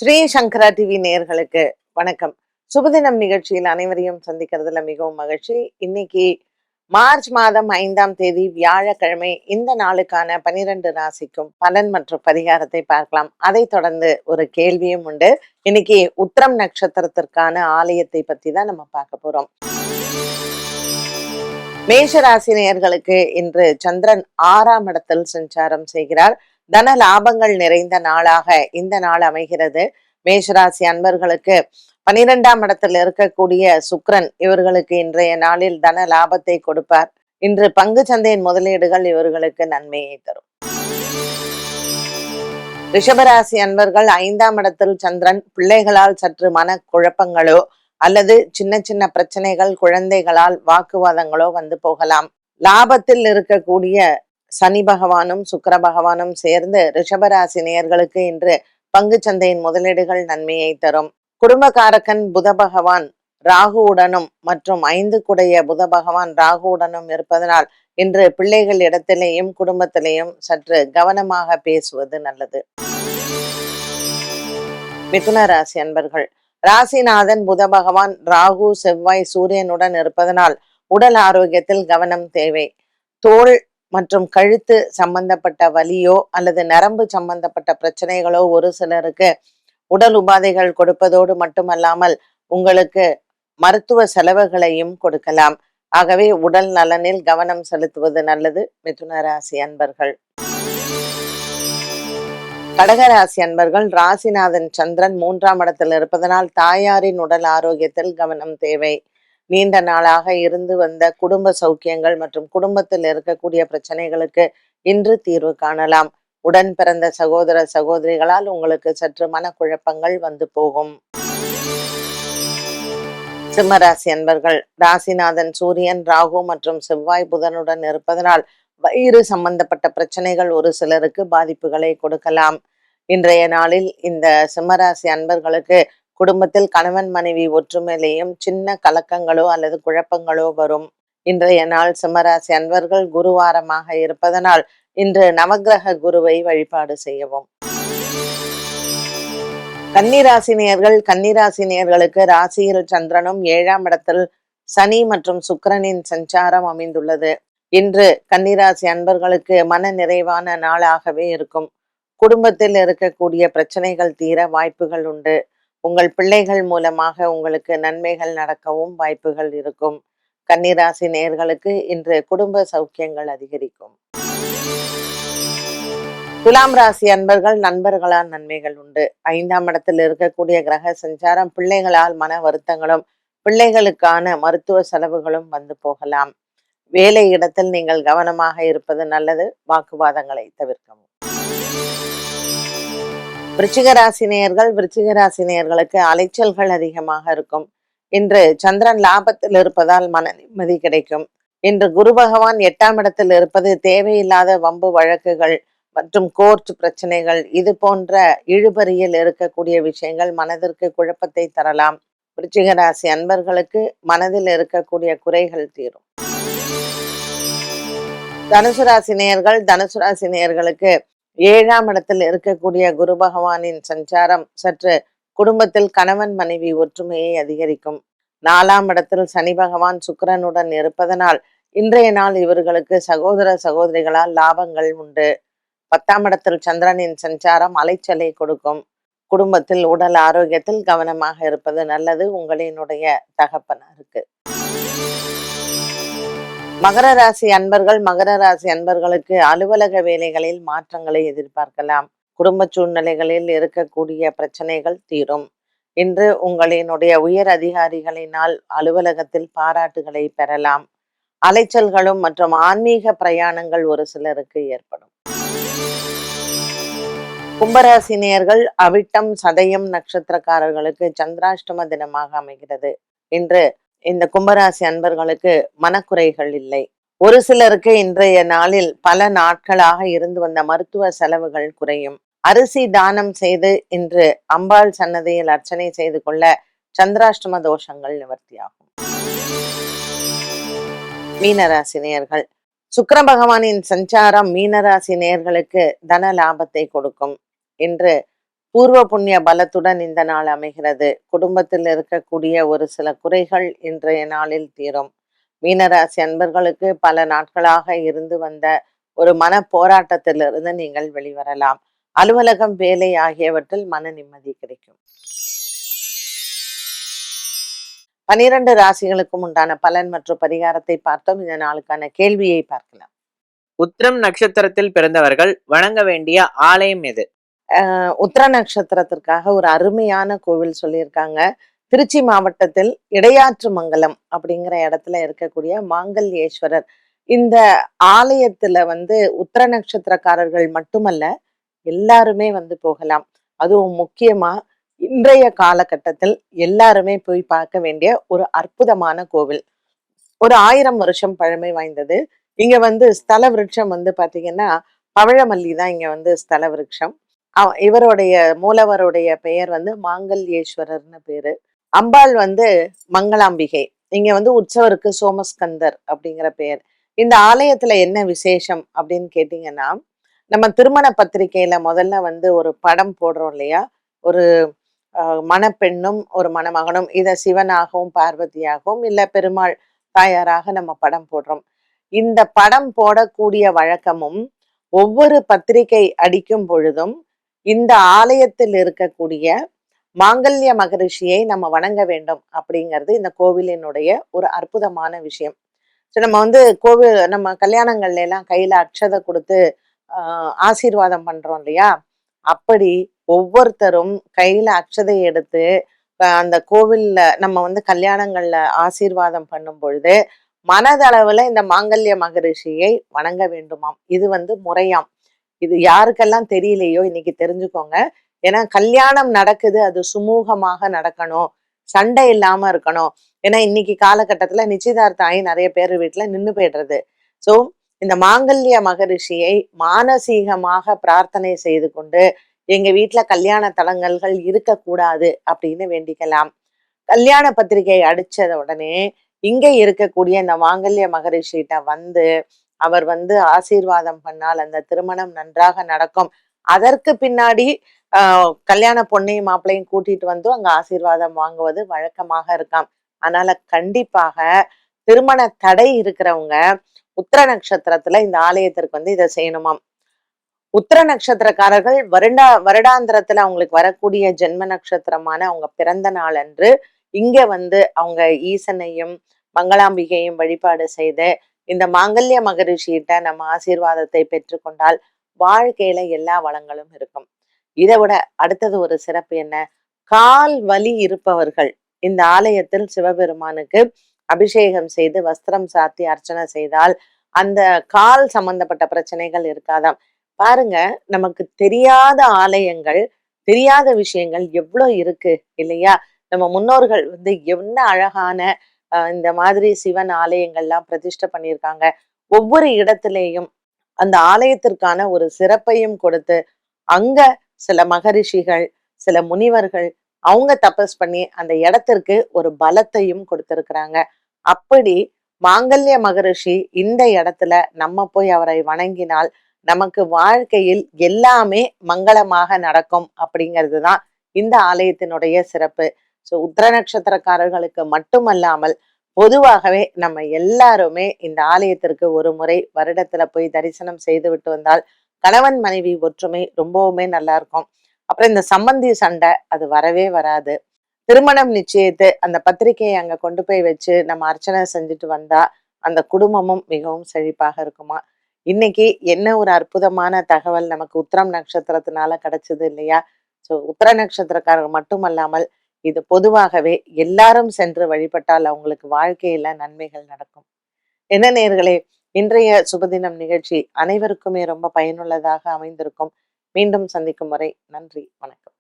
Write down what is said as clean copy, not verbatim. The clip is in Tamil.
ஸ்ரீ சங்கரா டிவி நேயர்களுக்கு வணக்கம். சுபதினம் நிகழ்ச்சியில் அனைவரையும் சந்திக்கிறதுல மிகவும் மகிழ்ச்சி. இன்னைக்கு மார்ச் மாதம் 5ஆம் தேதி வியாழக்கிழமை. இந்த நாளுக்கான 12 ராசிக்கும் பலன் மற்றும் பரிகாரத்தை பார்க்கலாம். அதை தொடர்ந்து ஒரு கேள்வியும் உண்டு. இன்னைக்கு உத்திரம் நட்சத்திரத்திற்கான ஆலயத்தை பத்தி தான் நம்ம பார்க்க போறோம். மேஷ ராசி நேயர்களுக்கு இன்று சந்திரன் 6ஆம் இடத்தில் சஞ்சாரம் செய்கிறார். தன லாபங்கள் நிறைந்த நாளாக இந்த நாள் அமைகிறது. மேஷராசி அன்பர்களுக்கு 12ஆம் இடத்தில் இருக்கக்கூடிய சுக்கிரன் இவர்களுக்கு இன்றைய நாளில் தன லாபத்தை கொடுப்பார். இன்று பங்கு சந்தையின் முதலீடுகள் இவர்களுக்கு நன்மையை தரும். ரிஷபராசி அன்பர்கள் 5ஆம் இடத்தில் சந்திரன், பிள்ளைகளால் சற்று மன குழப்பங்களோ அல்லது சின்ன சின்ன பிரச்சனைகள், குழந்தைகளால் வாக்குவாதங்களோ வந்து போகலாம். லாபத்தில் இருக்கக்கூடிய சனி பகவானும் சுக்கிர பகவானும் சேர்ந்து ரிஷபராசி நேயர்களுக்கு இன்று பங்கு சந்தையின் முதலீடுகள் நன்மையை தரும். குடும்பகாரகன் புத பகவான் ராகுவுடனும் மற்றும் 5 குடைய புத பகவான் ராகுவுடனும் இருப்பதனால் இன்று பிள்ளைகள் இடத்திலேயும் குடும்பத்திலேயும் சற்று கவனமாக பேசுவது நல்லது. மிதுன ராசி அன்பர்கள், ராசிநாதன் புத பகவான் ராகு செவ்வாய் சூரியனுடன் இருப்பதனால் உடல் ஆரோக்கியத்தில் கவனம் தேவை. தோல் மற்றும் கழுத்து சம்பந்தப்பட்ட வலியோ அல்லது நரம்பு சம்பந்தப்பட்ட பிரச்சனைகளோ ஒரு சிலருக்கு உடல் உபாதைகள் கொடுப்பதோடு மட்டுமல்லாமல் உங்களுக்கு மருத்துவ செலவுகளையும் கொடுக்கலாம். ஆகவே உடல் நலனில் கவனம் செலுத்துவது நல்லது. மிதுன ராசி அன்பர்கள். கடகராசி அன்பர்கள், ராசிநாதன் சந்திரன் 3ஆம் இடத்தில் இருப்பதனால் தாயாரின் உடல் ஆரோக்கியத்தில் கவனம் தேவை. நீண்ட நாளாக இருந்து வந்த குடும்ப சௌக்கியங்கள் மற்றும் குடும்பத்தில் இருக்கக்கூடிய பிரச்சனைகளுக்கு இன்று தீர்வு காணலாம். உடன் பிறந்த சகோதர சகோதரிகளால் உங்களுக்கு சற்று மனக்குழப்பங்கள் வந்து போகும். சிம்மராசி அன்பர்கள், ராசிநாதன் சூரியன் ராகு மற்றும் செவ்வாய் புதனுடன் இருப்பதனால் வயிறு சம்பந்தப்பட்ட பிரச்சனைகள் ஒரு சிலருக்கு பாதிப்புகளை கொடுக்கலாம். இன்றைய நாளில் இந்த சிம்மராசி அன்பர்களுக்கு குடும்பத்தில் கணவன் மனைவி ஒற்றுமையிலேயும் சின்ன கலக்கங்களோ அல்லது குழப்பங்களோ வரும். இன்றைய நாள் சிம்மராசி அன்பர்கள் குருவாரமாக இருப்பதனால் இன்று நவக்கிரக குருவை வழிபாடு செய்யவும். கன்னிராசினியர்களுக்கு ராசியில் சந்திரனும் 7ஆம் இடத்தில் சனி மற்றும் சுக்கிரனின் சஞ்சாரம் அமைந்துள்ளது. இன்று கன்னிராசி அன்பர்களுக்கு மன நிறைவான நாளாகவே இருக்கும். குடும்பத்தில் இருக்கக்கூடிய பிரச்சனைகள் தீர வாய்ப்புகள் உண்டு. உங்கள் பிள்ளைகள் மூலமாக உங்களுக்கு நன்மைகள் நடக்கவும் வாய்ப்புகள் இருக்கும். கன்னிராசி நேயர்களுக்கு இன்று குடும்ப சௌக்கியங்கள் அதிகரிக்கும். துலாம் ராசி அன்பர்கள், நண்பர்களால் நன்மைகள் உண்டு. 5ஆம் இடத்தில் இருக்கக்கூடிய கிரக சஞ்சாரம் பிள்ளைகளால் மன வருத்தங்களும் பிள்ளைகளுக்கான மருத்துவ செலவுகளும் வந்து போகலாம். வேலை இடத்தில் நீங்கள் கவனமாக இருப்பது நல்லது. வாக்குவாதங்களை தவிர்க்கவும். விருச்சிகராசினியர்களுக்கு அலைச்சல்கள் அதிகமாக இருக்கும். இன்று சந்திரன் லாபத்தில் இருப்பதால் மன நிம்மதி கிடைக்கும். இன்று குரு பகவான் 8ஆம் இடத்தில் இருப்பது தேவையில்லாத வம்பு வழக்குகள் மற்றும் கோர்ட் பிரச்சனைகள், இது போன்ற இழுபறியில் இருக்கக்கூடிய விஷயங்கள் மனதிற்கு குழப்பத்தை தரலாம். விருச்சிகராசி அன்பர்களுக்கு மனதில் இருக்கக்கூடிய குறைகள் தீரும். தனுசு ராசி நேயர்களுக்கு 7ஆம் இடத்தில் இருக்கக்கூடிய குரு பகவானின் சஞ்சாரம் சற்று குடும்பத்தில் கணவன் மனைவி ஒற்றுமையை அதிகரிக்கும். 4ஆம் இடத்தில் சனி பகவான் சுக்கிரனுடன் இருப்பதனால் இன்றைய நாள் இவர்களுக்கு சகோதர சகோதரிகளால் லாபங்கள் உண்டு. 10ஆம் இடத்தில் சந்திரனின் சஞ்சாரம் அலைச்சலை கொடுக்கும். குடும்பத்தில் உடல் ஆரோக்கியத்தில் கவனமாக இருப்பது நல்லது. உங்களினுடைய தகப்பனாருக்கு. மகர ராசி அன்பர்களுக்கு அலுவலக வேலைகளில் மாற்றங்களை எதிர்பார்க்கலாம். குடும்ப சூழ்நிலைகளில் இருக்கக்கூடிய பிரச்சனைகள் தீரும். இன்று உங்களினுடைய உயர் அதிகாரிகளினால் அலுவலகத்தில் பாராட்டுகளை பெறலாம். அலைச்சல்களும் மற்றும் ஆன்மீக பிரயாணங்கள் ஒரு சிலருக்கு ஏற்படும். கும்பராசி நேயர்கள், அவிட்டம் சதயம் நட்சத்திரக்காரர்களுக்கு சந்திராஷ்டம தினமாக அமைகிறது. இன்று இந்த கும்பராசி அன்பர்களுக்கு மனக்குறைகள் இல்லை. ஒரு சிலருக்கு இன்றைய நாளில் பல நாட்களாக இருந்து வந்த மருத்துவ செலவுகள் குறையும். அரிசி தானம் செய்து இன்று அம்பாள் சன்னதியில் அர்ச்சனை செய்து கொள்ள சந்திராஷ்டம தோஷங்கள் நிவர்த்தியாகும். மீனராசி நேயர்கள், சுக்கிர பகவானின் சஞ்சாரம் மீனராசி நேயர்களுக்கு தன லாபத்தை கொடுக்கும். இன்று பூர்வ புண்ணிய பலத்துடன் இந்த நாள் அமைகிறது. குடும்பத்தில் இருக்கக்கூடிய ஒரு சில குறைகள் இன்றைய நாளில் தீரும். மீனராசி அன்பர்களுக்கு பல நாட்களாக இருந்து வந்த ஒரு மன போராட்டத்திலிருந்து நீங்கள் வெளிவரலாம். அலுவலகம், வேலை ஆகியவற்றில் மன நிம்மதி கிடைக்கும். 12 ராசிகளுக்கும் உண்டான பலன் மற்றும் பரிகாரத்தை பார்த்தோம். இந்த நாளுக்கான கேள்வியை பார்க்கலாம். உத்திரம் நட்சத்திரத்தில் பிறந்தவர்கள் வணங்க வேண்டிய ஆலயம் எது? உத்திர நட்சத்திரத்திற்காக ஒரு அருமையான கோவில் சொல்லியிருக்காங்க. திருச்சி மாவட்டத்தில் இடையாற்று மங்கலம் அப்படிங்கிற இடத்துல இருக்கக்கூடிய மாங்கல்யேஸ்வரர். இந்த ஆலயத்துல உத்திர நட்சத்திரக்காரர்கள் மட்டுமல்ல, எல்லாருமே போகலாம். அதுவும் முக்கியமா இன்றைய காலகட்டத்தில் எல்லாருமே போய் பார்க்க வேண்டிய ஒரு அற்புதமான கோவில். ஒரு 1000 வருஷம் பழமை வாய்ந்தது. இங்க ஸ்தல விருட்சம் பாத்தீங்கன்னா பவழமல்லி தான் இங்க ஸ்தல விருட்சம். இவருடைய மூலவருடைய பெயர் மாங்கல்யேஸ்வரர்னு பேரு. அம்பாள் மங்களாம்பிகை. இங்க உற்சவருக்கு சோமஸ்கந்தர் அப்படிங்கிற பெயர். இந்த ஆலயத்துல என்ன விசேஷம் அப்படின்னு கேட்டீங்கன்னா, நம்ம திருமண பத்திரிகையில முதல்ல ஒரு படம் போடுறோம் இல்லையா? ஒரு மணப்பெண்ணும் ஒரு மணமகனும், இத சிவனாகவும் பார்வதியாகவும் இல்ல பெருமாள் தாயாராக நம்ம படம் போடுறோம். இந்த படம் போடக்கூடிய வழக்கமும் ஒவ்வொரு பத்திரிகை அடிக்கும் பொழுதும் இந்த ஆலயத்தில் இருக்கக்கூடிய மாங்கல்ய மகரிஷியை நம்ம வணங்க வேண்டும் அப்படிங்கிறது இந்த கோவிலினுடைய ஒரு அற்புதமான விஷயம். நம்ம கல்யாணங்கள்ல எல்லாம் கையில அக்ஷதை கொடுத்து ஆசீர்வாதம் பண்றோம் இல்லையா? அப்படி ஒவ்வொருத்தரும் கையில அக்ஷதை எடுத்து அந்த கோவில்ல நம்ம கல்யாணங்கள்ல ஆசீர்வாதம் பண்ணும் பொழுது மனதளவுல இந்த மாங்கல்ய மகரிஷியை வணங்க வேண்டுமாம். இது முறையாம். இது யாருக்கெல்லாம் தெரியலையோ இன்னைக்கு தெரிஞ்சுக்கோங்க. ஏன்னா கல்யாணம் நடக்குது, அது சுமூகமாக நடக்கணும், சண்டை இல்லாம இருக்கணும். ஏன்னா இன்னைக்கு காலகட்டத்துல நிச்சயதார்த்தம் ஆகி நிறைய பேர் வீட்டுல நின்று போயிடுறது. சோ இந்த மாங்கல்ய மகரிஷியை மானசீகமாக பிரார்த்தனை செய்து கொண்டு எங்க வீட்டுல கல்யாண தலங்கல்கள் இருக்கக்கூடாது அப்படின்னு வேண்டிக்கலாம். கல்யாண பத்திரிகை அடிச்சத உடனே இங்க இருக்கக்கூடிய இந்த மாங்கல்ய மகரிஷிட்ட அவர் ஆசீர்வாதம் பண்ணால் அந்த திருமணம் நன்றாக நடக்கும். அதற்கு பின்னாடி கல்யாண பொண்ணையும் மாப்பிள்ளையும் கூட்டிட்டு அங்க ஆசீர்வாதம் வாங்குவது வழக்கமாக இருக்காம். அதனால கண்டிப்பாக திருமண தடை இருக்கிறவங்க உத்திர நட்சத்திரத்துல இந்த ஆலயத்திற்கு இதை செய்யணுமாம். உத்திர நட்சத்திரக்காரர்கள் வருடாந்திரத்துல அவங்களுக்கு வரக்கூடிய ஜென்ம நட்சத்திரமான அவங்க பிறந்த நாள் அன்று இங்க அவங்க ஈசனையும் மங்களாம்பிகையும் வழிபாடு செய்து இந்த மாங்கல்ய மகரிஷியிட்ட நம்ம ஆசீர்வாதத்தை பெற்றுக்கொண்டால் வாழ்க்கையில எல்லா வளங்களும் இருக்கும். இதை விட அடுத்தது ஒரு சிறப்பு என்ன? கால் வலி இருப்பவர்கள் இந்த ஆலயத்தில் சிவபெருமானுக்கு அபிஷேகம் செய்து வஸ்திரம் சாத்தி அர்ச்சனை செய்தால் அந்த கால் சம்பந்தப்பட்ட பிரச்சனைகள் இருக்காதாம். பாருங்க, நமக்கு தெரியாத ஆலயங்கள், தெரியாத விஷயங்கள் எவ்வளவு இருக்கு இல்லையா? நம்ம முன்னோர்கள் என்ன அழகான இந்த மாதிரி சிவன் ஆலயங்கள்லாம் பிரதிஷ்டை பண்ணியிருக்காங்க. ஒவ்வொரு இடத்திலேயும் அந்த ஆலயத்திற்கான ஒரு சிறப்பையும் கொடுத்து அங்க சில மகரிஷிகள், சில முனிவர்கள் அவங்க தபஸ் பண்ணி அந்த இடத்திற்கு ஒரு பலத்தையும் கொடுத்திருக்கிறாங்க. அப்படி மாங்கல்ய மகரிஷி இந்த இடத்துல நம்ம போய் அவரை வணங்கினால் நமக்கு வாழ்க்கையில் எல்லாமே மங்களமாக நடக்கும் அப்படிங்கிறது தான் இந்த ஆலயத்தினுடைய சிறப்பு. உத்திர நட்சத்திரக்காரர்களுக்கு மட்டுமல்லாமல் பொதுவாகவே நம்ம எல்லாருமே இந்த ஆலயத்திற்கு ஒரு முறை வருடத்துல போய் தரிசனம் செய்து விட்டு வந்தால் கணவன் மனைவி ஒற்றுமை ரொம்பவுமே நல்லா இருக்கும். அப்புறம் இந்த சம்பந்தி சண்டை அது வரவே வராது. திருமணம் நிச்சயித்து அந்த பத்திரிகையை அங்க கொண்டு போய் வச்சு நம்ம அர்ச்சனை செஞ்சுட்டு வந்தா அந்த குடும்பமும் மிகவும் செழிப்பாக இருக்குமா. இன்னைக்கு என்ன ஒரு அற்புதமான தகவல் நமக்கு உத்திரம் நட்சத்திரத்தினால கிடைச்சது இல்லையா? உத்திர நட்சத்திரக்காரர் மட்டுமல்லாமல் இது பொதுவாகவே எல்லாரும் சென்று வழிபட்டால் அவங்களுக்கு வாழ்க்கையில நன்மைகள் நடக்கும். என்ன நேயர்களே, இன்றைய சுபதினம் நிகழ்ச்சி அனைவருக்குமே ரொம்ப பயனுள்ளதாக அமைந்திருக்கும். மீண்டும் சந்திக்கும் வரை நன்றி, வணக்கம்.